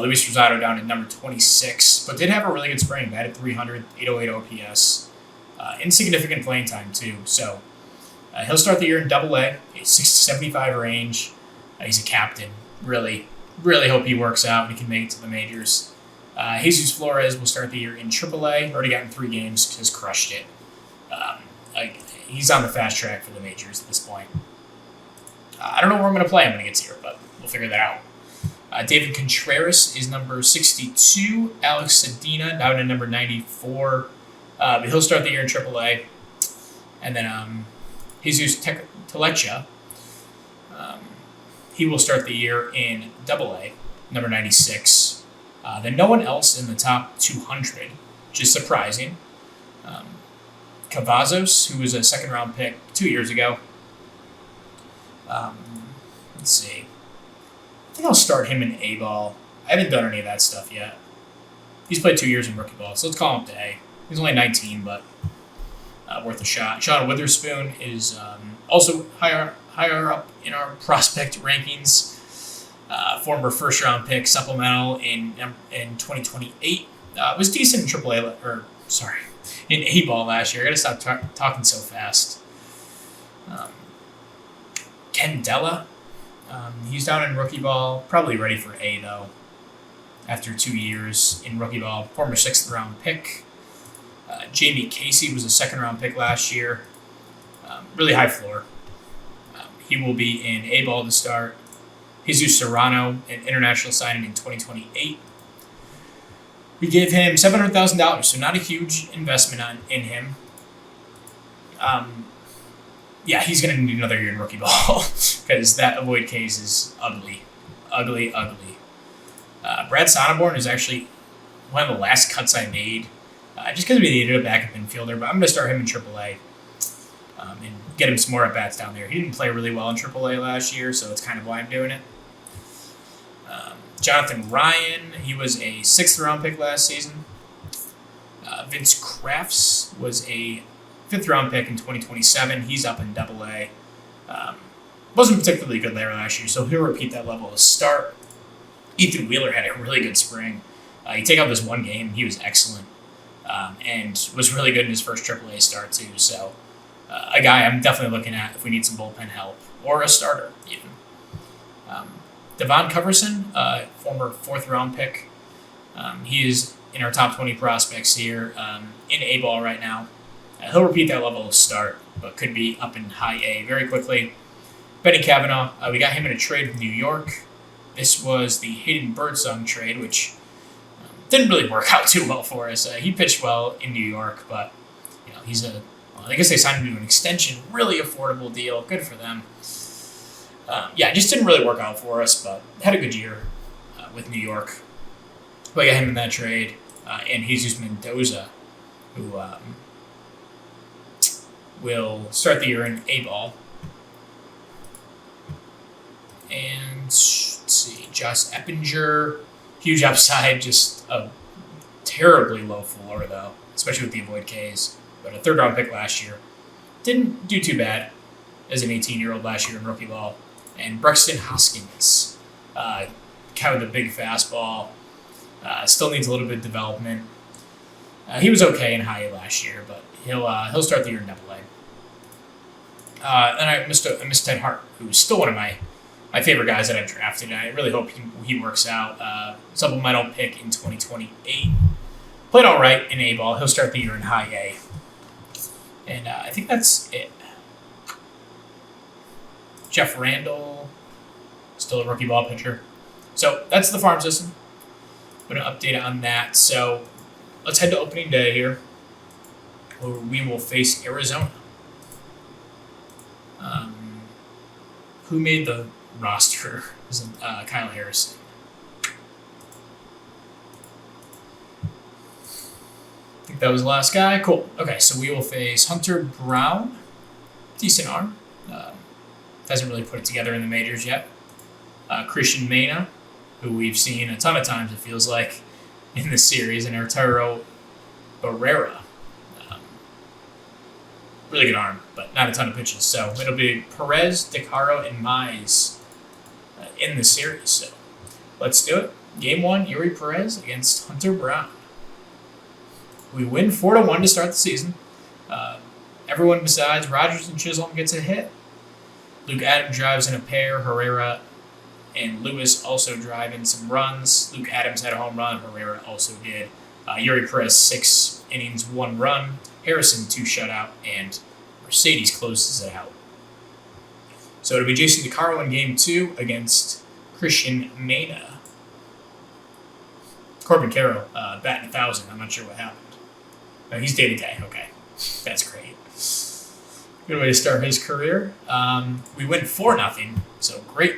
Luis Rosado down at number 26, but did have a really good spring. Batted 300, 808 OPS. Insignificant playing time, too. So he'll start the year in Double-A, a 675 range. He's a captain. Really, really hope he works out and he can make it to the majors. Jesus Flores will start the year in Triple-A. Already gotten 3 games, has crushed it. He's on the fast track for the majors at this point. I don't know where I'm going to play him when he gets here, but we'll figure that out. David Contreras is number 62. Alex Sedina down to number 94. But he'll start the year in AAA. And then Jesus Telecha, he will start the year in Double-A, number 96. Then no one else in the top 200, which is surprising. Cavazos, who was a second-round pick 2 years ago. Let's see. I think I'll start him in A-ball. I haven't done any of that stuff yet. He's played 2 years in rookie ball, so let's call him to A. He's only 19, but worth a shot. Sean Witherspoon is also higher up in our prospect rankings. Former first-round pick, supplemental in 2028. Was decent in AAA, in A-ball last year. I got to stop talking so fast. Ken Della, he's down in rookie ball, probably ready for A, though, after 2 years in rookie ball. Former 6th-round pick. Jamie Casey was a 2nd-round pick last year. Really high floor. He will be in A-ball to start. Jesus Serrano, an international signing in 2028. We gave him $700,000, so not a huge investment in him. He's going to need another year in rookie ball because that avoid case is ugly. Ugly. Brad Sonneborn is actually one of the last cuts I made just because we needed a backup infielder, but I'm going to start him in AAA and get him some more at-bats down there. He didn't play really well in AAA last year, so that's kind of why I'm doing it. Jonathan Ryan, he was a 6th-round pick last season. Vince Crafts was a 5th-round pick in 2027. He's up in Double-A. Wasn't particularly good there last year, so he'll repeat that level of start. Ethan Wheeler had a really good spring. You take out this one game, he was excellent. And was really good in his first AAA start, too. So, a guy I'm definitely looking at if we need some bullpen help, or a starter, even. Devon Coverson, former 4th-round pick. He is in our top 20 prospects here in A-ball right now. He'll repeat that level of start, but could be up in high A very quickly. Benny Cavanaugh, we got him in a trade with New York. This was the Hayden Birdsong trade, which didn't really work out too well for us. He pitched well in New York, but I guess they signed him to an extension, really affordable deal. Good for them. It just didn't really work out for us, but had a good year with New York. We got him in that trade, and Jesus Mendoza, who will start the year in A-ball. And let's see, Josh Eppinger, huge upside, just a terribly low floor though, especially with the avoid Ks. But a 3rd-round pick last year. Didn't do too bad as an 18-year-old last year in rookie ball. And Brexton Hoskins, kind of the big fastball, still needs a little bit of development. He was okay in high A last year, but he'll start the year in Double A. And I missed Ted Hart, who's still one of my favorite guys that I've drafted, and I really hope he works out. Supplemental pick in 2028. Played all right in A-ball. He'll start the year in high A. And I think that's it. Jeff Randall, still a rookie ball pitcher. So that's the farm system. I'm going to update on that. So let's head to opening day here, where we will face Arizona. Who made the roster? Was Kyle Harrison. I think that was the last guy. Cool. Okay, so we will face Hunter Brown. Decent arm. Hasn't really put it together in the majors yet. Christian Mena, who we've seen a ton of times, it feels like, in this series, and Arturo Barrera. Really good arm, but not a ton of pitches. So it'll be Perez, DeCaro, and Mize in the series. So let's do it. Game 1, Yuri Perez against Hunter Brown. We win 4-1 to start the season. Everyone besides Rogers and Chisholm gets a hit. Luke Adams drives in a pair. Herrera and Lewis also drive in some runs. Luke Adams had a home run. Herrera also did. Yuri Perez, 6 innings, 1 run. Harrison, 2 shutout. And Mercedes closes it out. So it'll be Jason DeCaro in Game 2 against Christian Mena. Corbin Carroll, batting 1,000. I'm not sure what happened. No, he's day-to-day. Okay. That's great. Good way to start his career. We win 4-0, so great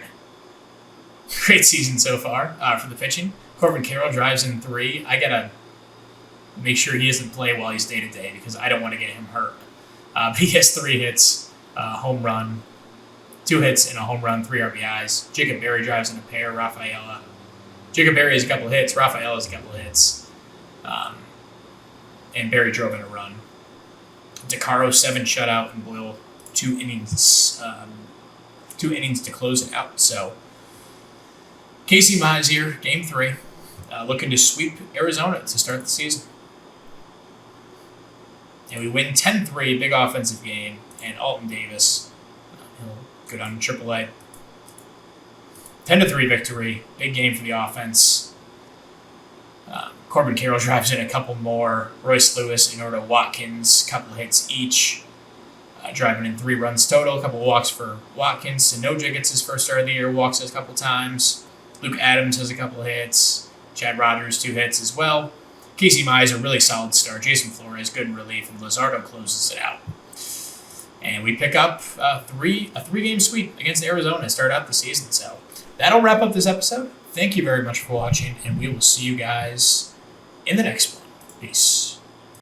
season so far for the pitching. Corbin Carroll drives in 3. I got to make sure he doesn't play while he's day-to-day because I don't want to get him hurt. But he has 3 hits, home run, 2 hits and a home run, 3 RBIs. Jacob Berry drives in a pair. Jacob Berry has a couple of hits. Rafaela has a couple of hits. And Berry drove in a run. DeCaro, 7 shutout, and Boyle 2 innings. 2 innings to close it out. So Casey Mize here, Game 3, looking to sweep Arizona to start the season. And we win 10-3, big offensive game, and Alton Davis, he'll go down to AAA. 10-3 victory, big game for the offense. Corbin Carroll drives in a couple more. Royce Lewis and Ordo Watkins, couple hits each, driving in 3 runs total. A couple walks for Watkins. Sonoja gets his first start of the year, walks a couple times. Luke Adams has a couple hits. Chad Rogers, 2 hits as well. Casey Mize, a really solid start. Jason Flores, good in relief, and Luzardo closes it out. And we pick up a 3-game sweep against Arizona to start out the season. So that'll wrap up this episode. Thank you very much for watching, and we will see you guys in the next one. Peace.